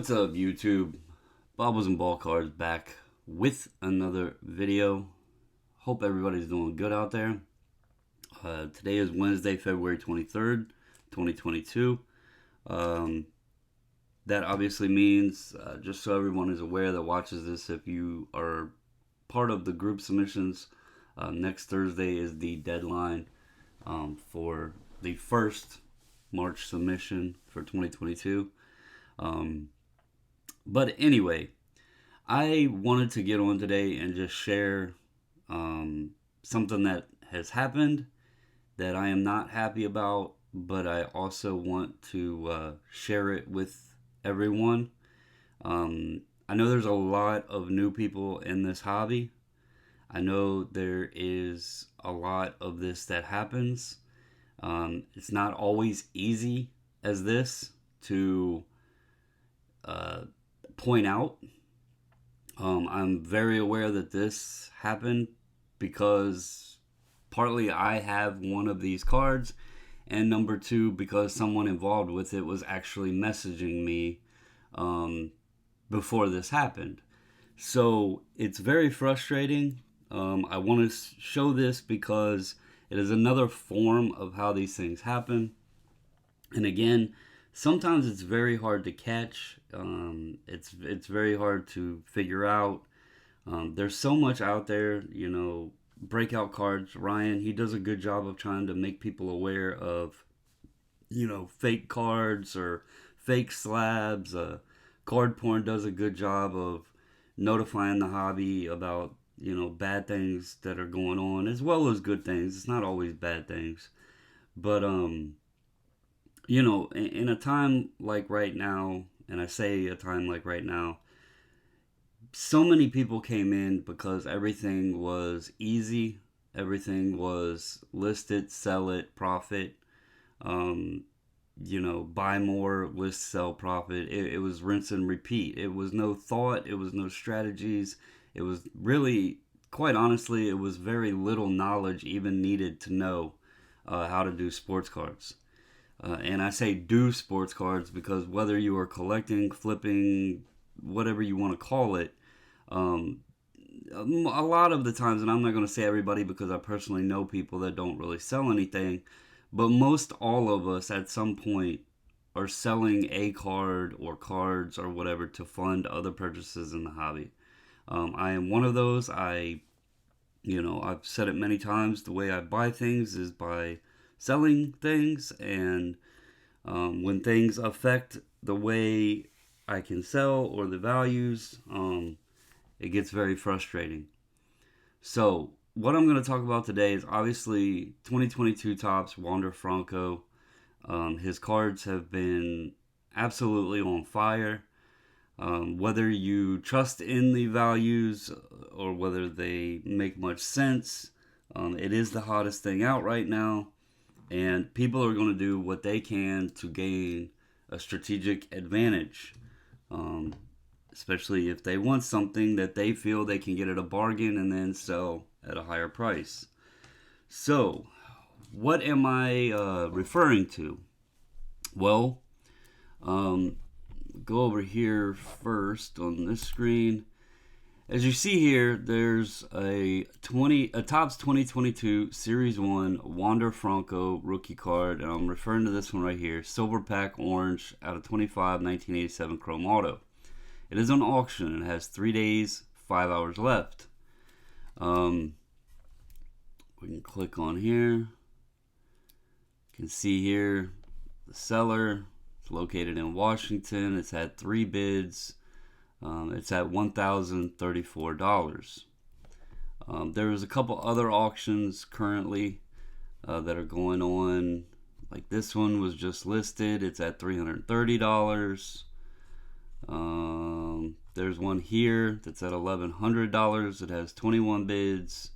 What's up, YouTube? Bobbles and Ball Cards back with another video. Hope everybody's doing good out there. Today is Wednesday, February 23rd, 2022. That obviously means, just so everyone is aware that watches this, if you are part of the group submissions, next Thursday is the deadline for the first March submission for 2022. But anyway, I wanted to get on today and just share something that has happened that I am not happy about, but I also want to share it with everyone. I know there's a lot of new people in this hobby. I know there is a lot of this that happens. It's not always easy as this to point out. I'm very aware that this happened because partly I have one of these cards, and number two, because someone involved with it was actually messaging me before this happened. So it's very frustrating. I want to show this because it is another form of how these things happen. And again, sometimes it's very hard to catch. It's very hard to figure out. There's so much out there, breakout cards. Ryan, he does a good job of trying to make people aware of, fake cards or fake slabs. Card porn does a good job of notifying the hobby about, bad things that are going on as well as good things. It's not always bad things. But, in a time like right now, and I say a time like right now, so many people came in because everything was easy. Everything was list it, sell it, profit. Buy more, list, sell, profit. It was rinse and repeat. It was no thought. It was no strategies. It was really, quite honestly, it was very little knowledge even needed to know how to do sports cards. And I say do sports cards because whether you are collecting, flipping, whatever you want to call it, a lot of the times, and I'm not going to say everybody because I personally know people that don't really sell anything, but most all of us at some point are selling a card or cards or whatever to fund other purchases in the hobby. I am one of those. I've said it many times, the way I buy things is by selling things, and when things affect the way I can sell or the values, it gets very frustrating. So what I'm going to talk about today is obviously 2022 Topps Wander Franco. His cards have been absolutely on fire. Whether you trust in the values or whether they make much sense, it is the hottest thing out right now. And people are going to do what they can to gain a strategic advantage, especially if they want something that they feel they can get at a bargain and then sell at a higher price. So, what am I referring to? Well, go over here first on this screen. As you see here, there's a Topps 2022 Series 1 Wander Franco rookie card, and I'm referring to this one right here, Silver Pack Orange out of 25 1987 Chrome Auto. It is on auction. It has 3 days, 5 hours left. We can click on here. You can see here the seller. It's located in Washington. It's had 3 bids. It's at $1,034. There's a couple other auctions currently that are going on. Like this one was just listed. It's at $330. There's one here that's at $1,100. It has 21 bids.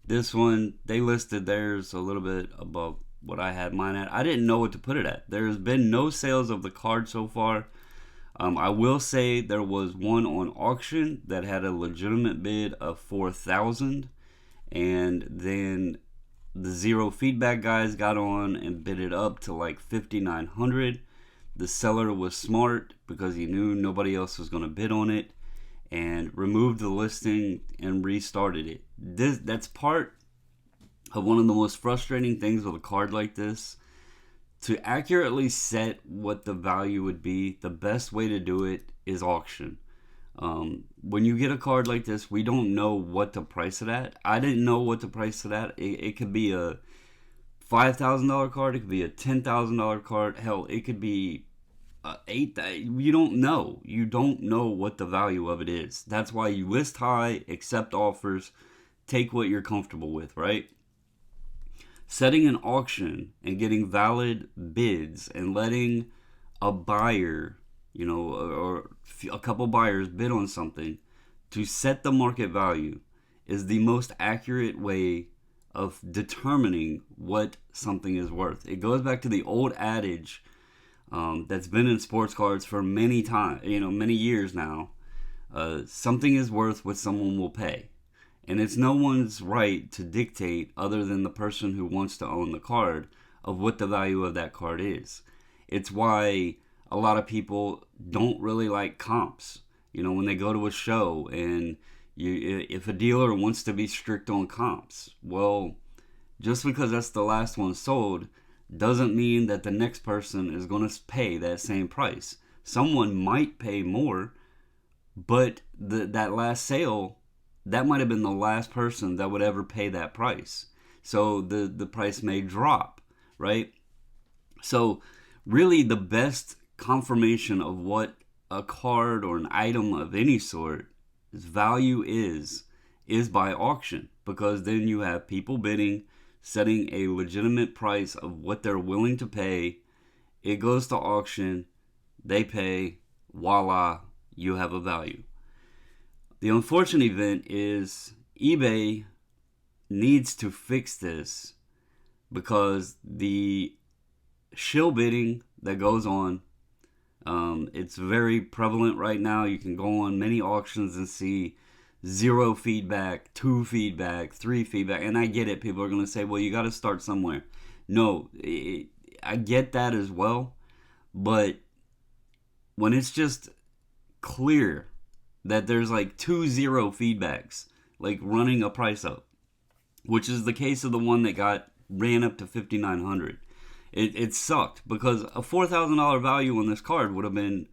This one, they listed theirs a little bit above what I had mine at. I didn't know what to put it at. There's been no sales of the card so far. I will say there was one on auction that had a legitimate bid of $4,000, and then the zero feedback guys got on and bid it up to like $5,900. The seller was smart because he knew nobody else was going to bid on it, and removed the listing and restarted it. That's part of one of the most frustrating things with a card like this. To accurately set what the value would be, the best way to do it is auction. When you get a card like this, we don't know what to price it at. I didn't know what to price it at. It could be a $5,000 card. It could be a $10,000 card. Hell, it could be eight. You don't know. You don't know what the value of it is. That's why you list high, accept offers, take what you're comfortable with, right? Setting an auction and getting valid bids and letting a buyer, or a couple buyers bid on something to set the market value is the most accurate way of determining what something is worth. It goes back to the old adage that's been in sports cards for many years now. Something is worth what someone will pay. And it's no one's right to dictate, other than the person who wants to own the card, of what the value of that card is. It's why a lot of people don't really like comps. When they go to a show and if a dealer wants to be strict on comps, well, just because that's the last one sold doesn't mean that the next person is going to pay that same price. Someone might pay more, but that last sale, that might have been the last person that would ever pay that price. So the price may drop, right? So really the best confirmation of what a card or an item of any sort value is by auction, because then you have people bidding, setting a legitimate price of what they're willing to pay. It goes to auction, they pay, voila, you have a value. The unfortunate event is eBay needs to fix this, because the shill bidding that goes on, it's very prevalent right now. You can go on many auctions and see 0 feedback, 2 feedback, 3 feedback. And I get it. People are going to say, well, you got to start somewhere. No, I get that as well. But when it's just clear that there's like 2 0 feedbacks, like running a price up, which is the case of the one that ran up to $5,900. It sucked, because a $4,000 value on this card would have been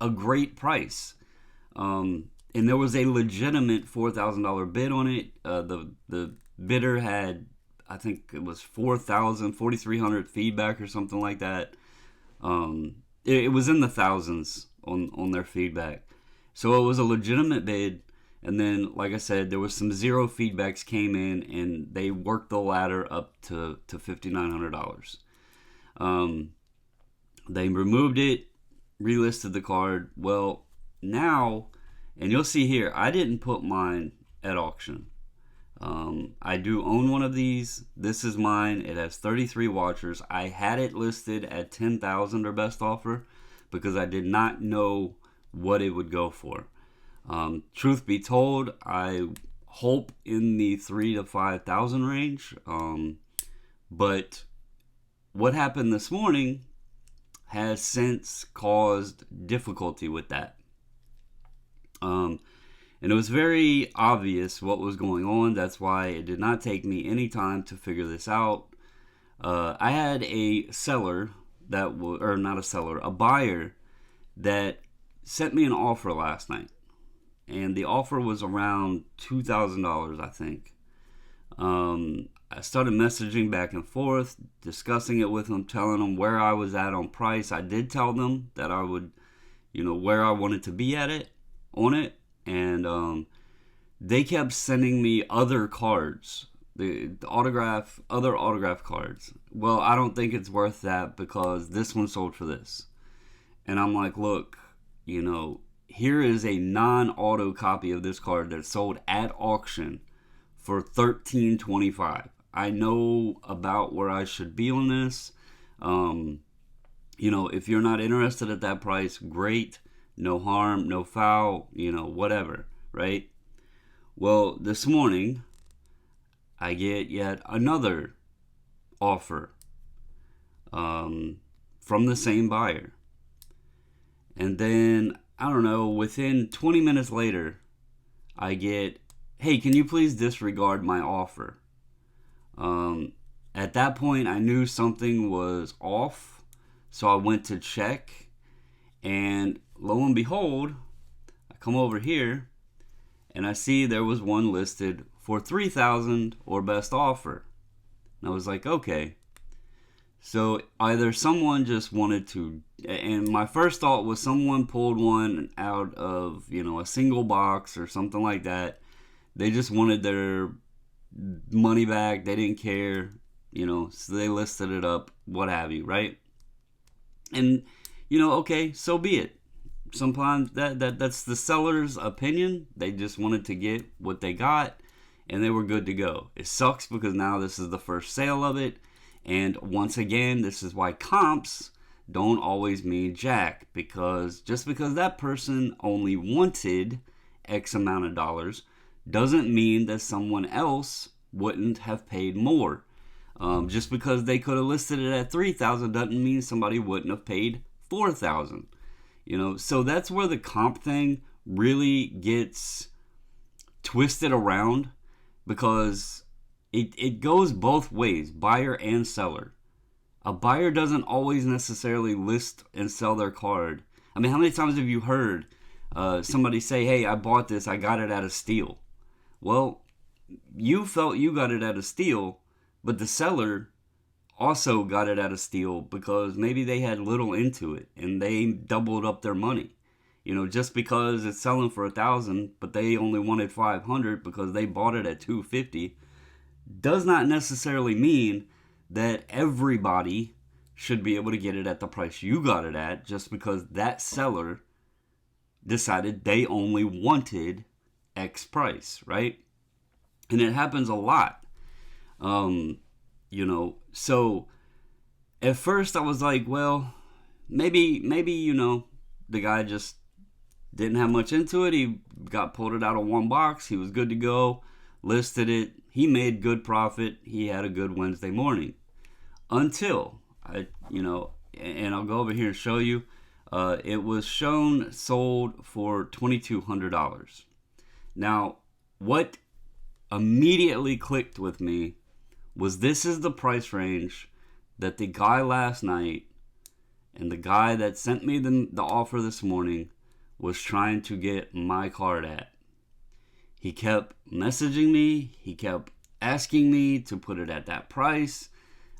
a great price. And there was a legitimate $4,000 bid on it. The bidder had, I think it was 4,300 feedback or something like that. It was in the thousands on their feedback. So it was a legitimate bid. And then, like I said, there was some 0 feedbacks came in, and they worked the ladder up to $5,900. They removed it, relisted the card. Well, now, and you'll see here, I didn't put mine at auction. I do own one of these. This is mine. It has 33 watchers. I had it listed at $10,000 or best offer, because I did not know what it would go for. Truth be told, I hope in the $3,000 to $5,000 range. But what happened this morning has since caused difficulty with that. And it was very obvious what was going on. That's why it did not take me any time to figure this out. I had a seller a buyer that sent me an offer last night. And the offer was around $2,000, I think. I started messaging back and forth, discussing it with them, telling them where I was at on price. I did tell them that I would, where I wanted to be on it. And they kept sending me other cards, other autograph cards. Well, I don't think it's worth that, because this one sold for this. And I'm like, look, here is a non-auto copy of this card that sold at auction for $1,325. I know about where I should be on this. If you're not interested at that price, great. No harm, no foul, whatever, right? Well, this morning, I get yet another offer from the same buyer. And then, I don't know, within 20 minutes later, I get, hey, can you please disregard my offer? At that point, I knew something was off, so I went to check, and lo and behold, I come over here, and I see there was one listed for $3,000 or best offer. And I was like, okay. So either someone just wanted to, and my first thought was someone pulled one out of, a single box or something like that. They just wanted their money back. They didn't care, so they listed it up, what have you, right? And, okay, so be it. Sometimes that's the seller's opinion. They just wanted to get what they got, and they were good to go. It sucks because now this is the first sale of it. And once again, this is why comps don't always mean jack, because just because that person only wanted X amount of dollars doesn't mean that someone else wouldn't have paid more. Just because they could have listed it at $3,000 doesn't mean somebody wouldn't have paid $4,000. So that's where the comp thing really gets twisted around, because it goes both ways, buyer and seller. A buyer doesn't always necessarily list and sell their card. I mean, how many times have you heard somebody say, hey, I bought this, I got it at a steal? Well, you felt you got it at a steal, but the seller also got it at a steal because maybe they had little into it and they doubled up their money. Just because it's selling for $1,000, but they only wanted $500 because they bought it at $250, does not necessarily mean that everybody should be able to get it at the price you got it at, just because that seller decided they only wanted X price, right? And it happens a lot. So at first I was like, well, maybe, the guy just didn't have much into it. He pulled it out of one box. He was good to go, listed it. He made good profit. He had a good Wednesday morning until and I'll go over here and show you. It was sold for $2,200. Now, what immediately clicked with me was this is the price range that the guy last night and the guy that sent me the offer this morning was trying to get my card at. He kept messaging me. He kept asking me to put it at that price,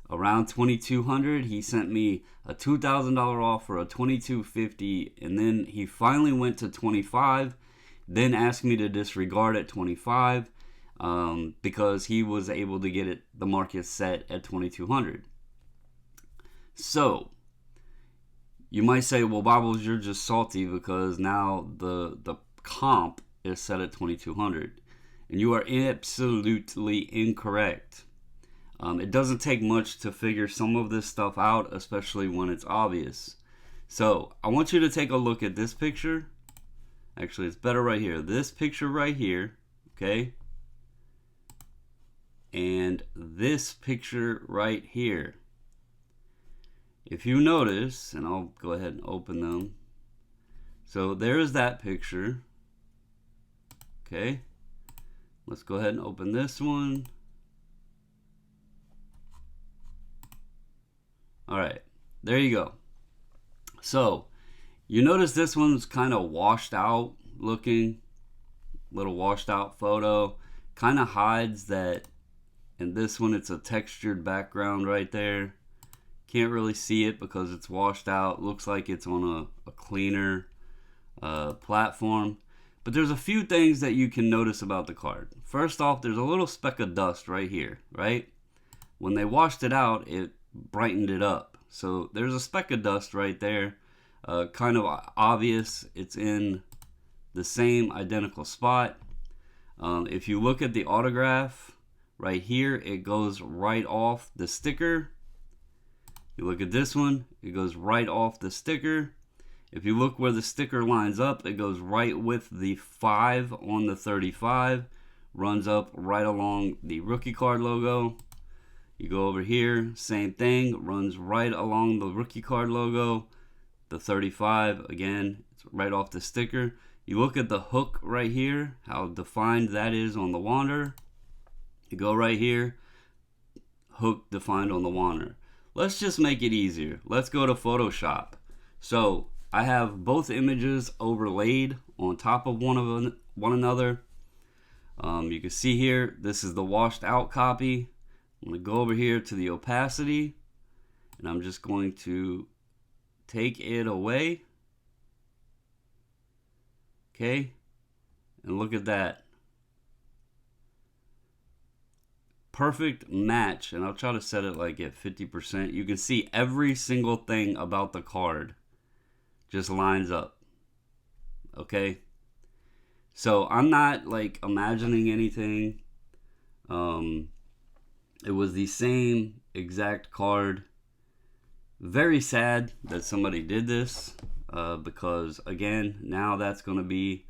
around $2,200. He sent me a $2,000 offer, a $2,250, and then he finally went to $25,000. Then asked me to disregard at $25,000 because he was able to get the market set at $2,200. So you might say, well, Bobbles, you're just salty because now the comp is set at $2,200, and you are absolutely incorrect. It doesn't take much to figure some of this stuff out, especially when it's obvious. So I want you to take a look at this picture. Actually, it's better right here. This picture right here, okay? And this picture right here. If you notice, and I'll go ahead and open them. So there's that picture. Okay. Let's go ahead and open this one. All right. There you go. So you notice this one's kind of washed out looking. Little washed out photo. Kind of hides that. And this one, it's a textured background right there. Can't really see it because it's washed out. Looks like it's on a cleaner platform. But there's a few things that you can notice about the card. First off, there's a little speck of dust right here, right? When they washed it out, it brightened it up. So there's a speck of dust right there. Kind of obvious. It's in the same identical spot. If you look at the autograph right here, it goes right off the sticker. You look at this one, it goes right off the sticker. If you look where the sticker lines up, it goes right with the 5 on the 35, runs up right along the rookie card logo. You go over here, same thing, runs right along the rookie card logo. The 35, again, it's right off the sticker. You look at the hook right here, how defined that is on the Wander. You go right here, hook defined on the Wander. Let's just make it easier. Let's go to Photoshop. So I have both images overlaid on top of one another. You can see here, this is the washed out copy. I'm going to go over here to the opacity, and I'm just going to take it away. Okay, and look at that. Perfect match, and I'll try to set it like at 50%. You can see every single thing about the card just lines up. Okay, so I'm not like imagining anything. It was the same exact card. Very sad that somebody did this, because again, now that's going to be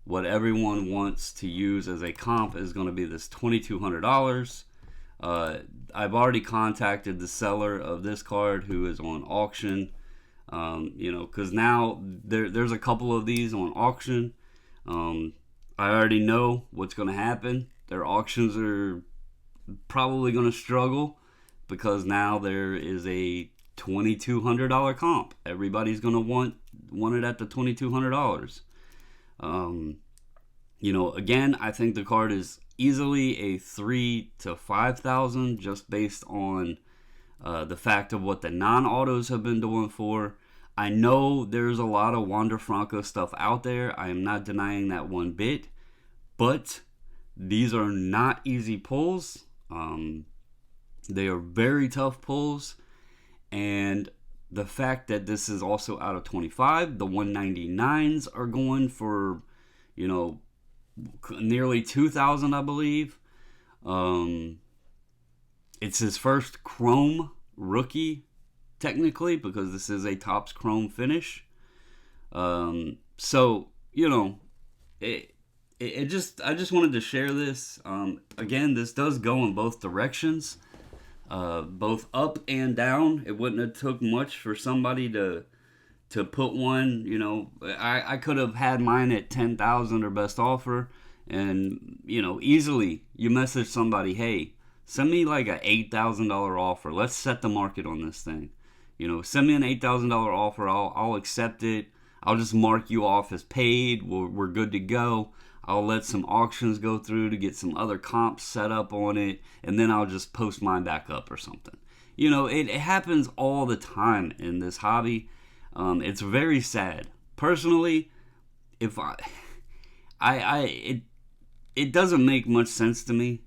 what everyone wants to use as a comp, is going to be this $2,200. I've already contacted the seller of this card, who is on auction. Because now there's a couple of these on auction. I already know what's going to happen. Their auctions are probably going to struggle, because now there is a $2,200 comp. Everybody's going to want it at the $2,200. Again, I think the card is easily a 3,000 to 5,000, just based on the fact of what the non-autos have been doing for. I know there's a lot of Wander Franco stuff out there. I am not denying that one bit, but these are not easy pulls. They are very tough pulls, and the fact that this is also out of 25, the 199s are going for, nearly 2,000, I believe. It's his first chrome rookie, technically, because this is a Topps chrome finish. I just wanted to share this. Again, this does go in both directions, both up and down. It wouldn't have took much for somebody to put one. I could have had mine at 10,000 or best offer, and easily you message somebody, hey, send me like a $8,000 offer. Let's set the market on this thing. Send me an $8,000 offer. I'll accept it. I'll just mark you off as paid. We're good to go. I'll let some auctions go through to get some other comps set up on it, and then I'll just post mine back up or something. It happens all the time in this hobby. It's very sad. Personally, if it doesn't make much sense to me.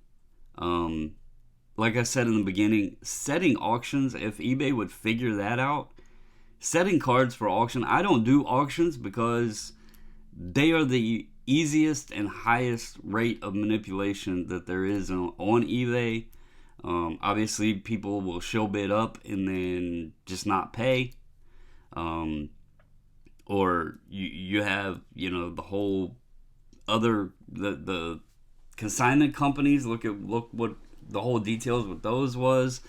Like I said in the beginning, setting auctions, if eBay would figure that out, setting cards for auction. I don't do auctions because they are the easiest and highest rate of manipulation that there is on eBay. Obviously, people will shill bid up and then just not pay. Or you have, the whole other, the consignment companies. Look what the whole details with those was.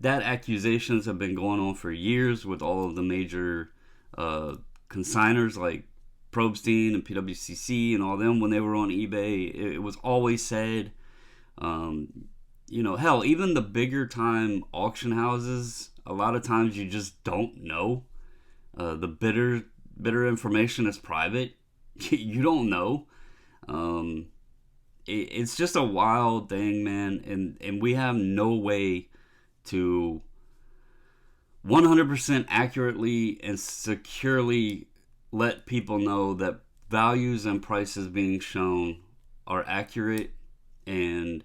That accusations have been going on for years with all of the major consigners like Probstein and PWCC and all them. When they were on eBay, it was always said, hell, even the bigger time auction houses, a lot of times you just don't know. The bidder information is private. You don't know. It's just a wild thing, man, and we have no way to 100% accurately and securely let people know that values and prices being shown are accurate. And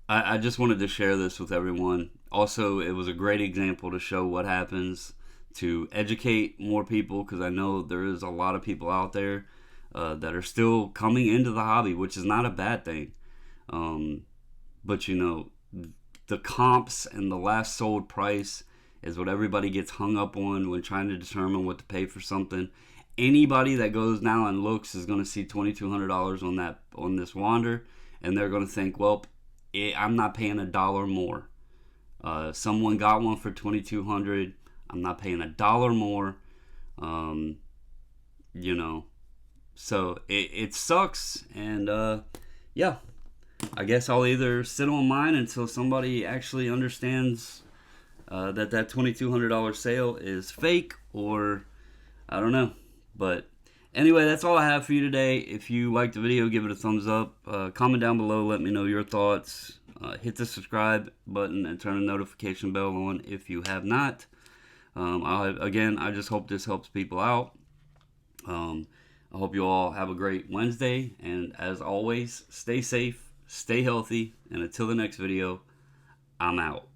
I just wanted to share this with everyone. Also, it was a great example to show what happens, to educate more people, because I know there is a lot of people out there that are still coming into the hobby, which is not a bad thing. But the comps and the last sold price is what everybody gets hung up on when trying to determine what to pay for something. anybody that goes now and looks is going to see $2,200 on this Wander, and they're going to think, well, I'm not paying $1 more. Someone got one for $2,200. I'm not paying $1 more. You know, so it sucks, and yeah, I guess I'll either sit on mine until somebody actually understands that $2,200 sale is fake, or I don't know. But anyway, that's all I have for you today. If you liked the video, give it a thumbs up. Comment down below, let me know your thoughts. Hit the subscribe button and turn the notification bell on if you have not. I just hope this helps people out. I hope you all have a great Wednesday, and as always, stay safe, stay healthy, and until the next video, I'm out.